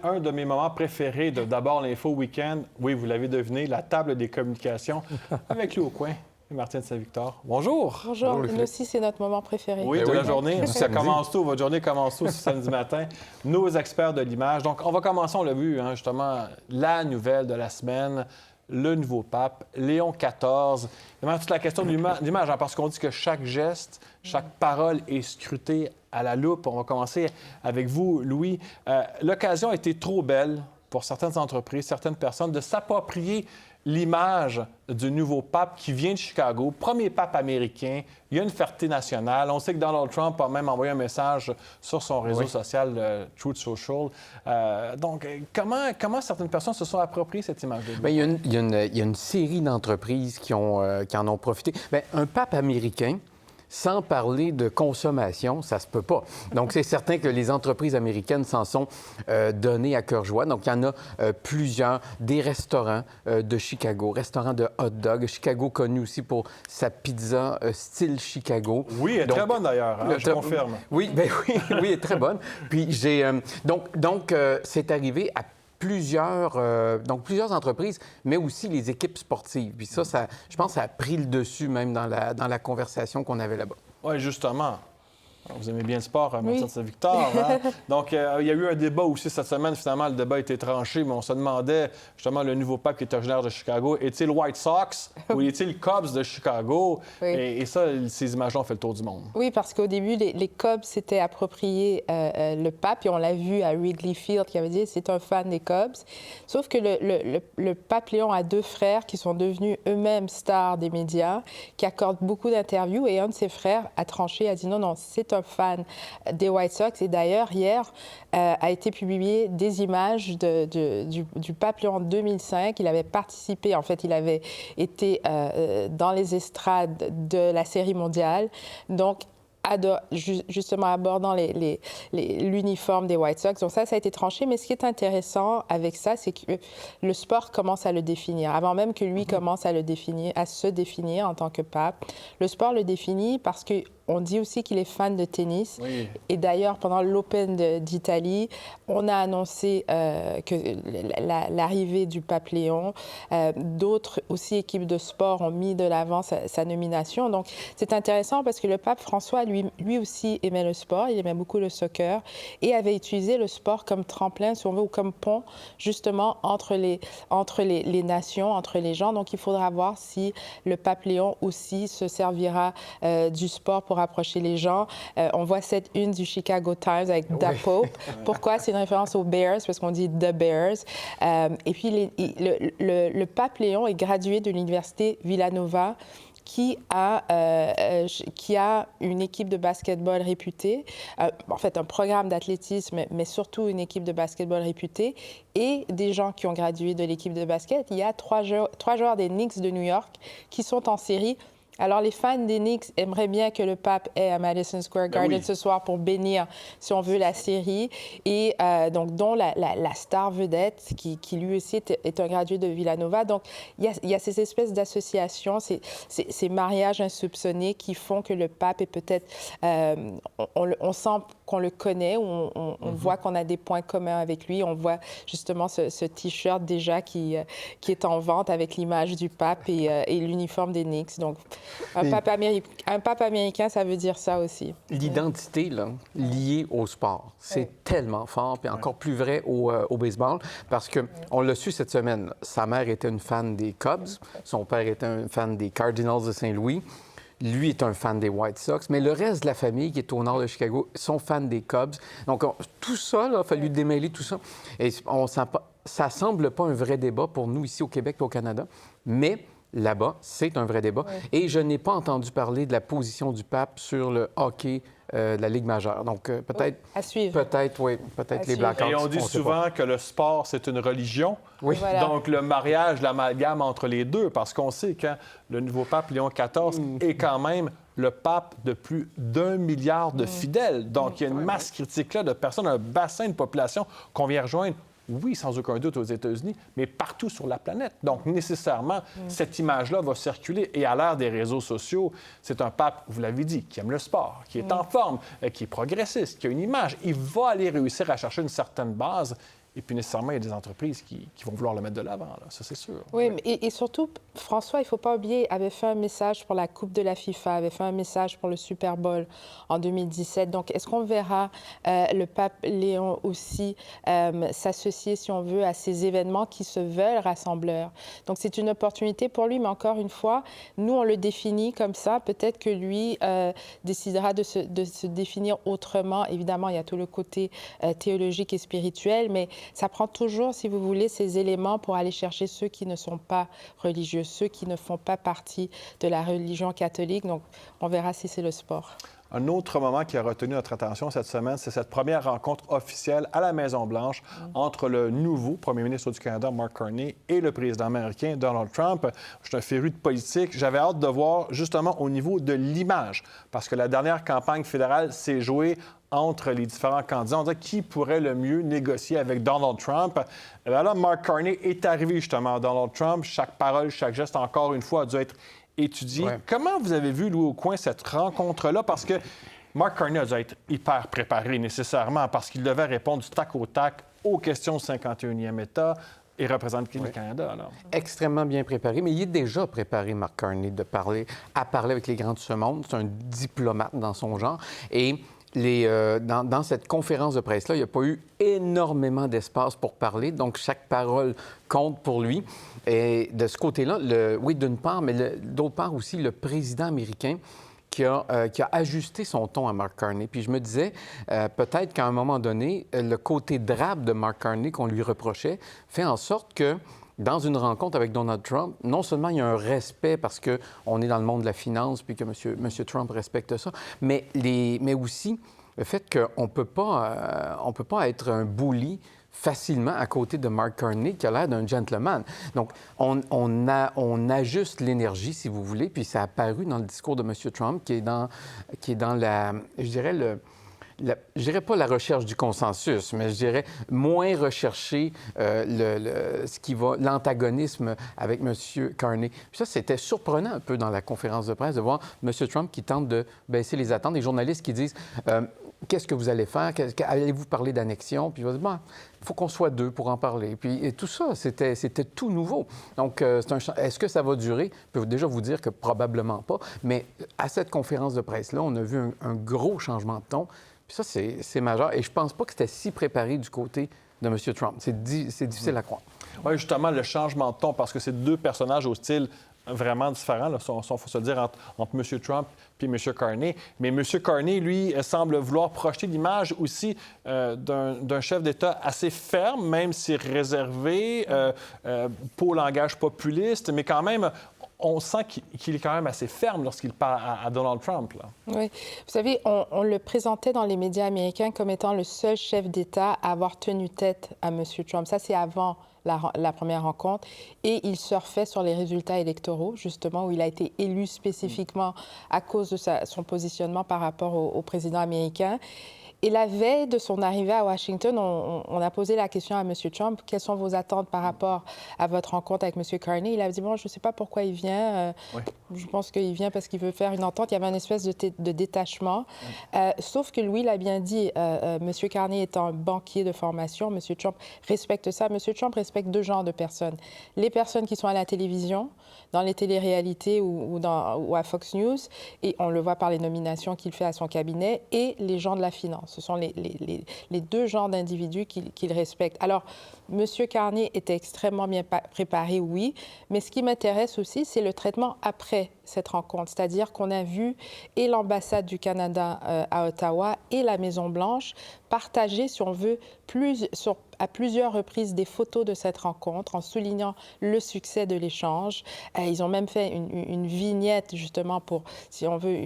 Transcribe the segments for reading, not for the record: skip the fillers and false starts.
un de mes moments préférés de D'abord l'info week-end. Oui, vous l'avez deviné, la table des communications avec Lou Aucoin et Martine Saint-Victor. Bonjour. Bonjour. Nous aussi, c'est notre moment préféré. Oui, de la journée. Ça Samedi. commence tôt. Votre journée commence tôt ce samedi matin. Nos experts de l'image. Donc, on va commencer, on l'a vu, justement, la nouvelle de la semaine, le nouveau pape, Léon XIV. Vraiment, toute la question de l'image, parce qu'on dit que chaque geste, chaque parole est scrutée à la loupe. On va commencer avec vous, Louis. L'occasion a été trop belle pour certaines entreprises, certaines personnes, de s'approprier l'image du nouveau pape qui vient de Chicago, premier pape américain. Il y a une fierté nationale. On sait que Donald Trump a même envoyé un message sur son réseau social, Truth Social. Donc, comment certaines personnes se sont appropriées cette image-là? Bien, il y a une série d'entreprises qui en ont profité. Bien, un pape américain, sans parler de consommation, ça se peut pas. Donc, c'est certain que les entreprises américaines s'en sont données à cœur joie. Donc, il y en a plusieurs. Des restaurants de Chicago, restaurants de hot dog. Chicago connu aussi pour sa pizza style Chicago. Oui, elle est très bonne d'ailleurs, je confirme. Oui, bien oui, oui, elle est très bonne. Puis, c'est arrivé à plusieurs entreprises, mais aussi les équipes sportives. Puis ça, je pense que ça a pris le dessus même dans la conversation qu'on avait là-bas. Oui, justement. Vous aimez bien le sport, Martine Saint-Victor. Hein? Donc, il y a eu un débat aussi cette semaine. Finalement, le débat a été tranché, mais on se demandait, justement, le nouveau pape qui est originaire de Chicago, est-il White Sox ou est-il Cubs de Chicago? Oui. Et ça, ces images-là ont fait le tour du monde. Oui, parce qu'au début, les Cubs s'étaient appropriés le pape, et on l'a vu à Wrigley Field, qui avait dit c'est un fan des Cubs. Sauf que le pape Léon a deux frères qui sont devenus eux-mêmes stars des médias, qui accordent beaucoup d'interviews, et un de ses frères a tranché, a dit non, c'est un fan des White Sox. Et d'ailleurs, hier, a été publié des images du pape Léon en 2005. Il avait participé, en fait, il avait été dans les estrades de la Série mondiale. Donc, justement abordant l'uniforme des White Sox. Donc ça a été tranché. Mais ce qui est intéressant avec ça, c'est que le sport commence à le définir. Avant même que lui commence à se définir en tant que pape, le sport le définit parce que on dit aussi qu'il est fan de tennis. Oui. Et d'ailleurs, pendant l'Open d'Italie, on a annoncé que l'arrivée du pape Léon, d'autres aussi équipes de sport ont mis de l'avant sa nomination. Donc, c'est intéressant parce que le pape François, lui aussi aimait le sport, il aimait beaucoup le soccer et avait utilisé le sport comme tremplin, si on veut, ou comme pont, justement, entre les nations, entre les gens. Donc, il faudra voir si le pape Léon aussi se servira du sport pour approcher les gens. On voit cette une du Chicago Times avec The Pope. Pourquoi? C'est une référence aux Bears, parce qu'on dit The Bears. Et puis, le pape Léon est gradué de l'université Villanova, qui a une équipe de basketball réputée, en fait un programme d'athlétisme, mais surtout une équipe de basketball réputée, et des gens qui ont gradué de l'équipe de basket. Il y a trois joueurs des Knicks de New York qui sont en série. Alors, les fans des Knicks aimeraient bien que le pape ait à Madison Square Garden ce soir pour bénir, si on veut, la série. Et donc, dont la star vedette, qui lui aussi est un gradué de Villanova. Donc, il y a ces espèces d'associations, ces mariages insoupçonnés qui font que le pape est peut-être... on sent qu'on le connaît, on voit qu'on a des points communs avec lui. On voit justement ce T-shirt déjà qui est en vente avec l'image du pape et l'uniforme des Knicks. Donc, un pape américain, ça veut dire ça aussi. L'identité là, liée au sport, c'est tellement fort, puis encore plus vrai au baseball, parce qu'on l'a su cette semaine. Sa mère était une fan des Cubs, son père était un fan des Cardinals de Saint-Louis. Lui est un fan des White Sox, mais le reste de la famille qui est au nord de Chicago sont fans des Cubs. Donc, tout ça, il a fallu démêler tout ça. Et ça semble pas un vrai débat pour nous ici au Québec et au Canada, mais là-bas, c'est un vrai débat. Oui. Et je n'ai pas entendu parler de la position du pape sur le hockey de la Ligue majeure. Donc, peut-être... À suivre. Peut-être les Blackhawks. Et on dit souvent que le sport, c'est une religion. Oui. Voilà. Donc, le mariage, l'amalgame entre les deux, parce qu'on sait que le nouveau pape Léon XIV est quand même le pape de plus d'1 milliard de fidèles. Donc, il y a une masse critique là de personnes, un bassin de population qu'on vient rejoindre. Oui, sans aucun doute aux États-Unis, mais partout sur la planète. Donc, nécessairement, cette image-là va circuler. Et à l'ère des réseaux sociaux, c'est un pape, vous l'avez dit, qui aime le sport, qui est en forme, qui est progressiste, qui a une image. Il va aller réussir à chercher une certaine base. Et puis, nécessairement, il y a des entreprises qui vont vouloir le mettre de l'avant, là. Ça, c'est sûr. Oui, et surtout, François, il ne faut pas oublier, avait fait un message pour la Coupe de la FIFA, avait fait un message pour le Super Bowl en 2017. Donc, est-ce qu'on verra le pape Léon aussi s'associer, si on veut, à ces événements qui se veulent rassembleurs? Donc, c'est une opportunité pour lui, mais encore une fois, nous, on le définit comme ça. Peut-être que lui décidera de se définir autrement. Évidemment, il y a tout le côté théologique et spirituel, mais ça prend toujours, si vous voulez, ces éléments pour aller chercher ceux qui ne sont pas religieux, ceux qui ne font pas partie de la religion catholique. Donc, on verra si c'est le sport. Un autre moment qui a retenu notre attention cette semaine, c'est cette première rencontre officielle à la Maison-Blanche entre le nouveau premier ministre du Canada, Mark Carney, et le président américain, Donald Trump. Je suis un féru de politique. J'avais hâte de voir justement au niveau de l'image, parce que la dernière campagne fédérale s'est jouée entre les différents candidats. On dirait qui pourrait le mieux négocier avec Donald Trump. Et bien là, Mark Carney est arrivé justement à Donald Trump. Chaque parole, chaque geste, encore une fois, a dû être étudié. Ouais. Comment vous avez vu, Louis Aucoin, cette rencontre-là? Parce que Mark Carney a dû être hyper préparé nécessairement parce qu'il devait répondre du tac au tac aux questions du 51e État et représenter le Canada. Alors. Extrêmement bien préparé, mais il est déjà préparé, Mark Carney, à parler avec les grands de ce monde. C'est un diplomate dans son genre. Et dans cette conférence de presse-là, il n'y a pas eu énormément d'espace pour parler, donc chaque parole compte pour lui. Et de ce côté-là, oui, d'une part, mais d'autre part aussi, le président américain qui a ajusté son ton à Mark Carney. Puis je me disais, peut-être qu'à un moment donné, le côté drabe de Mark Carney qu'on lui reprochait fait en sorte que dans une rencontre avec Donald Trump, non seulement il y a un respect parce qu'on est dans le monde de la finance puis que M. Trump respecte ça, mais aussi le fait qu'on ne peut pas être un bully facilement à côté de Mark Carney, qui a l'air d'un gentleman. Donc, on ajuste l'énergie, si vous voulez, puis ça a apparu dans le discours de M. Trump, qui est dans la, je dirais, je dirais pas la recherche du consensus, mais je dirais moins rechercher l'antagonisme avec M. Carney. Puis ça, c'était surprenant un peu dans la conférence de presse de voir M. Trump qui tente de baisser les attentes. Les journalistes qui disent qu'est-ce que vous allez faire? Allez-vous parler d'annexion? Puis il va dire, bon, il faut qu'on soit deux pour en parler. Puis et tout ça, c'était tout nouveau. Donc, est-ce que ça va durer? Je peux déjà vous dire que probablement pas. Mais à cette conférence de presse-là, on a vu un gros changement de ton. Puis ça, c'est majeur. Et je pense pas que c'était si préparé du côté de M. Trump. C'est difficile à croire. Oui, justement, le changement de ton, parce que c'est deux personnages au style vraiment différents, il faut se le dire, entre M. Trump et M. Carney. Mais M. Carney, lui, semble vouloir projeter l'image aussi d'un chef d'État assez ferme, même si réservé, pas au langage populiste, mais quand même... On sent qu'il est quand même assez ferme lorsqu'il parle à Donald Trump. Là. Oui. Vous savez, on le présentait dans les médias américains comme étant le seul chef d'État à avoir tenu tête à M. Trump. Ça, c'est avant la première rencontre. Et il surfait sur les résultats électoraux, justement, où il a été élu spécifiquement à cause de son positionnement par rapport au président américain. Et la veille de son arrivée à Washington, on a posé la question à M. Trump, quelles sont vos attentes par rapport à votre rencontre avec M. Carney? Il a dit, bon, je ne sais pas pourquoi il vient. Oui. Je pense qu'il vient parce qu'il veut faire une entente. Il y avait une espèce de détachement. Sauf que Louis l'a bien dit, M. Carney est un banquier de formation. M. Trump respecte ça. M. Trump respecte deux genres de personnes. Les personnes qui sont à la télévision, dans les téléréalités ou à Fox News, et on le voit par les nominations qu'il fait à son cabinet, et les gens de la finance. Ce sont les deux genres d'individus qu'il respecte. Alors, M. Carney était extrêmement bien préparé, oui, mais ce qui m'intéresse aussi, c'est le traitement après cette rencontre. C'est-à-dire qu'on a vu et l'ambassade du Canada à Ottawa et la Maison-Blanche partager, si on veut, à plusieurs reprises des photos de cette rencontre en soulignant le succès de l'échange. Ils ont même fait une vignette, justement, pour, si on veut,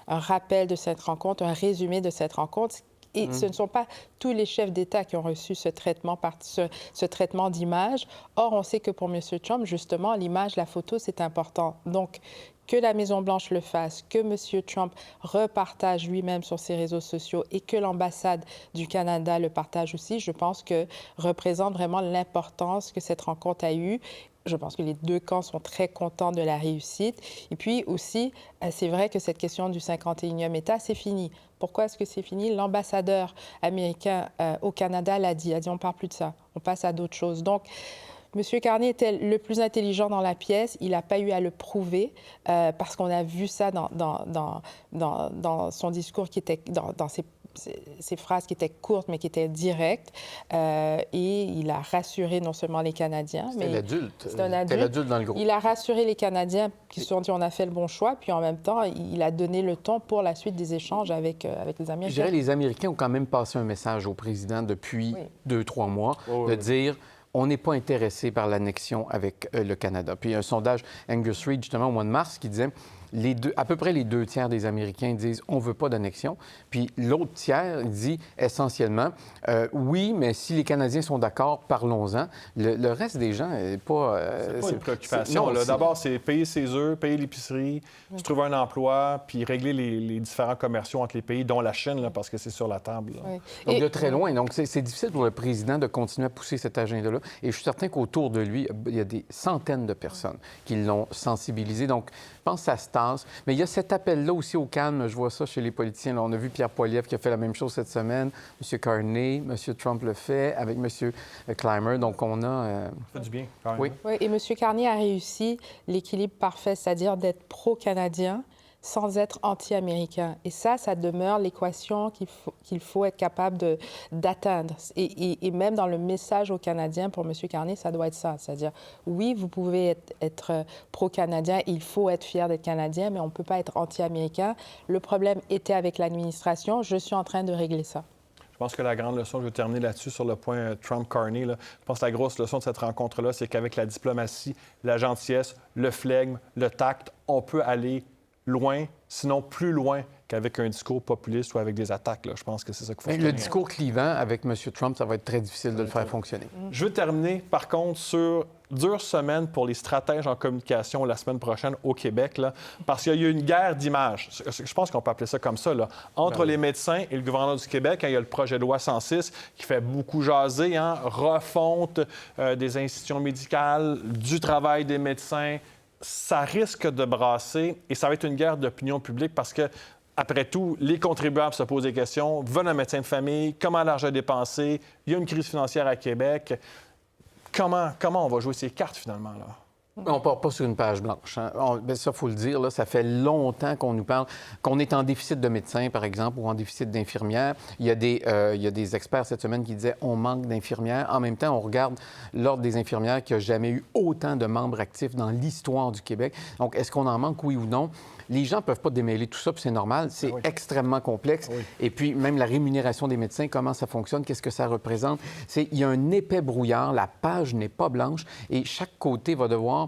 un rappel de cette rencontre, un résumé de cette rencontre. Et ce ne sont pas tous les chefs d'État qui ont reçu ce traitement d'image. Or, on sait que pour M. Trump, justement, l'image, la photo, c'est important. Donc, que la Maison-Blanche le fasse, que M. Trump repartage lui-même sur ses réseaux sociaux et que l'ambassade du Canada le partage aussi, je pense que représente vraiment l'importance que cette rencontre a eue. Je pense que les deux camps sont très contents de la réussite. Et puis aussi, c'est vrai que cette question du 51e État, c'est fini. Pourquoi est-ce que c'est fini? L'ambassadeur américain au Canada l'a dit. Il a dit, on ne parle plus de ça. On passe à d'autres choses. Donc, M. Carney était le plus intelligent dans la pièce. Il n'a pas eu à le prouver parce qu'on a vu ça dans son discours qui était dans ses phrases qui étaient courtes, mais qui étaient directes. Et il a rassuré non seulement les Canadiens, mais l'adulte. C'est un adulte. L'adulte dans le groupe. Il a rassuré les Canadiens qui se sont dit on a fait le bon choix, puis en même temps, il a donné le ton pour la suite des échanges avec les Américains. Je dirais les Américains ont quand même passé un message au président depuis 2-3 mois de dire on n'est pas intéressé par l'annexion avec le Canada. Puis il y a un sondage Angus Reid, justement, au mois de mars, qui disait à peu près les 2 tiers des Américains disent on ne veut pas d'annexion. Puis l'autre tiers dit essentiellement oui, mais si les Canadiens sont d'accord, parlons-en. Le reste des gens n'est pas. C'est pas une préoccupation. D'abord, c'est payer ses œufs, payer l'épicerie, se trouver un emploi, puis régler les différents commerciaux entre les pays, dont la Chine, là, parce que c'est sur la table. Oui. Donc, de très loin. Donc, c'est difficile pour le président de continuer à pousser cet agenda-là. Et je suis certain qu'autour de lui, il y a des centaines de personnes qui l'ont sensibilisé. Donc, je pense que ça se tasse. Mais il y a cet appel-là aussi au calme. Je vois ça chez les politiciens. Là, on a vu Pierre Poilievre qui a fait la même chose cette semaine. M. Carney, M. Trump le fait avec M. Clymer. Donc, on a... Ça fait du bien, quand même. Oui, et M. Carney a réussi l'équilibre parfait, c'est-à-dire d'être pro-canadien sans être anti-américain. Et ça demeure l'équation qu'il faut être capable d'atteindre. Et même dans le message aux Canadiens, pour M. Carney, ça doit être ça. C'est-à-dire, oui, vous pouvez être pro-canadien, il faut être fier d'être canadien, mais on ne peut pas être anti-américain. Le problème était avec l'administration. Je suis en train de régler ça. Je pense que la grande leçon, je vais terminer là-dessus sur le point Trump-Carney, je pense que la grosse leçon de cette rencontre-là, c'est qu'avec la diplomatie, la gentillesse, le flegme, le tact, on peut aller loin, sinon plus loin qu'avec un discours populiste ou avec des attaques. Là. Je pense que c'est ça qu'il faut faire. Le discours clivant avec M. Trump, ça va être très difficile de le faire fonctionner. Je veux terminer, par contre, sur dure semaine pour les stratèges en communication la semaine prochaine au Québec, là, parce qu'il y a eu une guerre d'images. Je pense qu'on peut appeler ça comme ça, là, entre les médecins et le gouvernement du Québec. Il y a le projet de loi 106 qui fait beaucoup jaser, refonte des institutions médicales, du travail des médecins. Ça risque de brasser et ça va être une guerre d'opinion publique parce que, après tout, les contribuables se posent des questions. Veulent un médecin de famille? Comment l'argent est dépensé? Il y a une crise financière à Québec. Comment on va jouer ces cartes, finalement, là? On ne part pas sur une page blanche. Hein. Ça, il faut le dire, là, ça fait longtemps qu'on nous parle, qu'on est en déficit de médecins, par exemple, ou en déficit d'infirmières. Il y a des experts cette semaine qui disaient on manque d'infirmières. En même temps, on regarde l'Ordre des infirmières qui n'a jamais eu autant de membres actifs dans l'histoire du Québec. Donc, est-ce qu'on en manque, oui ou non? Les gens ne peuvent pas démêler tout ça, puis c'est normal. C'est extrêmement complexe. Oui. Et puis, même la rémunération des médecins, comment ça fonctionne, qu'est-ce que ça représente? Il y a un épais brouillard, la page n'est pas blanche, et chaque côté va devoir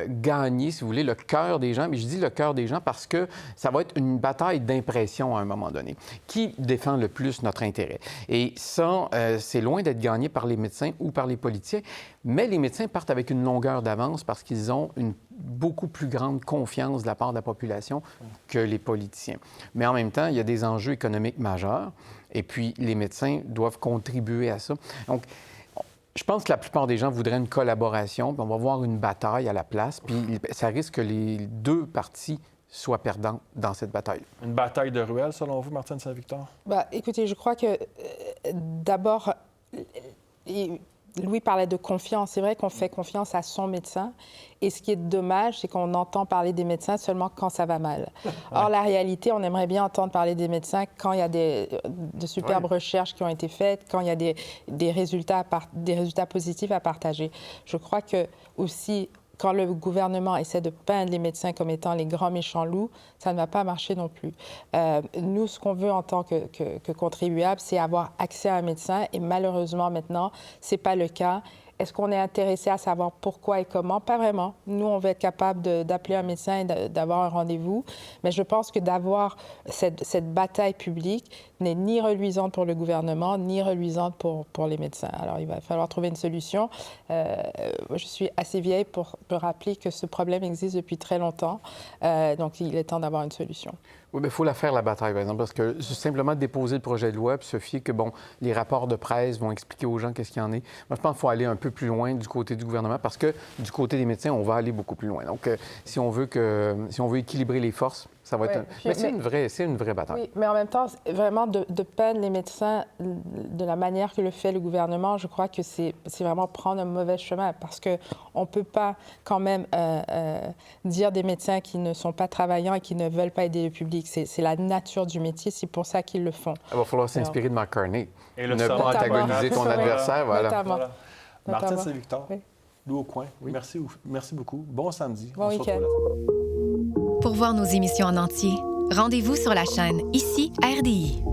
gagner, si vous voulez, le cœur des gens. Mais je dis le cœur des gens parce que ça va être une bataille d'impression à un moment donné. Qui défend le plus notre intérêt? Et ça, c'est loin d'être gagné par les médecins ou par les politiciens. Mais les médecins partent avec une longueur d'avance parce qu'ils ont une beaucoup plus grande confiance de la part de la population que les politiciens. Mais en même temps, il y a des enjeux économiques majeurs et puis les médecins doivent contribuer à ça. Donc, je pense que la plupart des gens voudraient une collaboration, puis on va voir une bataille à la place, puis ça risque que les deux parties soient perdants dans cette bataille. Une bataille de ruelles, selon vous, Martine Saint-Victor? Écoutez, je crois que d'abord, Louis parlait de confiance. C'est vrai qu'on fait confiance à son médecin. Et ce qui est dommage, c'est qu'on entend parler des médecins seulement quand ça va mal. Or, la réalité, on aimerait bien entendre parler des médecins quand il y a de superbes recherches qui ont été faites, quand il y a des résultats positifs à partager. Je crois que aussi, quand le gouvernement essaie de peindre les médecins comme étant les grands méchants loups, ça ne va pas marcher non plus. Nous, ce qu'on veut en tant que contribuables, c'est avoir accès à un médecin. Et malheureusement, maintenant, ce n'est pas le cas. Est-ce qu'on est intéressé à savoir pourquoi et comment? Pas vraiment. Nous, on va être capable d'appeler un médecin et d'avoir un rendez-vous. Mais je pense que d'avoir cette bataille publique n'est ni reluisante pour le gouvernement, ni reluisante pour les médecins. Alors, il va falloir trouver une solution. Je suis assez vieille pour me rappeler que ce problème existe depuis très longtemps. Donc, il est temps d'avoir une solution. Oui, mais il faut la faire, la bataille, par exemple, parce que simplement déposer le projet de loi puis se fier que, bon, les rapports de presse vont expliquer aux gens qu'est-ce qu'il y en est. Moi, je pense qu'il faut aller un peu plus loin du côté du gouvernement parce que du côté des médecins, on va aller beaucoup plus loin. Donc, si on veut équilibrer les forces, ça va être... Mais c'est une vraie bataille. Oui, mais en même temps, vraiment de peine les médecins de la manière que le fait le gouvernement, je crois que c'est vraiment prendre un mauvais chemin parce qu'on ne peut pas quand même dire des médecins qui ne sont pas travaillants et qui ne veulent pas aider le public. C'est la nature du métier, c'est pour ça qu'ils le font. Il va falloir s'inspirer de Mark Carney. Et ne pas antagoniser ton adversaire, voilà. Martine Saint-Victor, oui. Lou au coin, Oui. Merci beaucoup. Bon samedi. Bon week-end. Pour voir nos émissions en entier, rendez-vous sur la chaîne ICI RDI.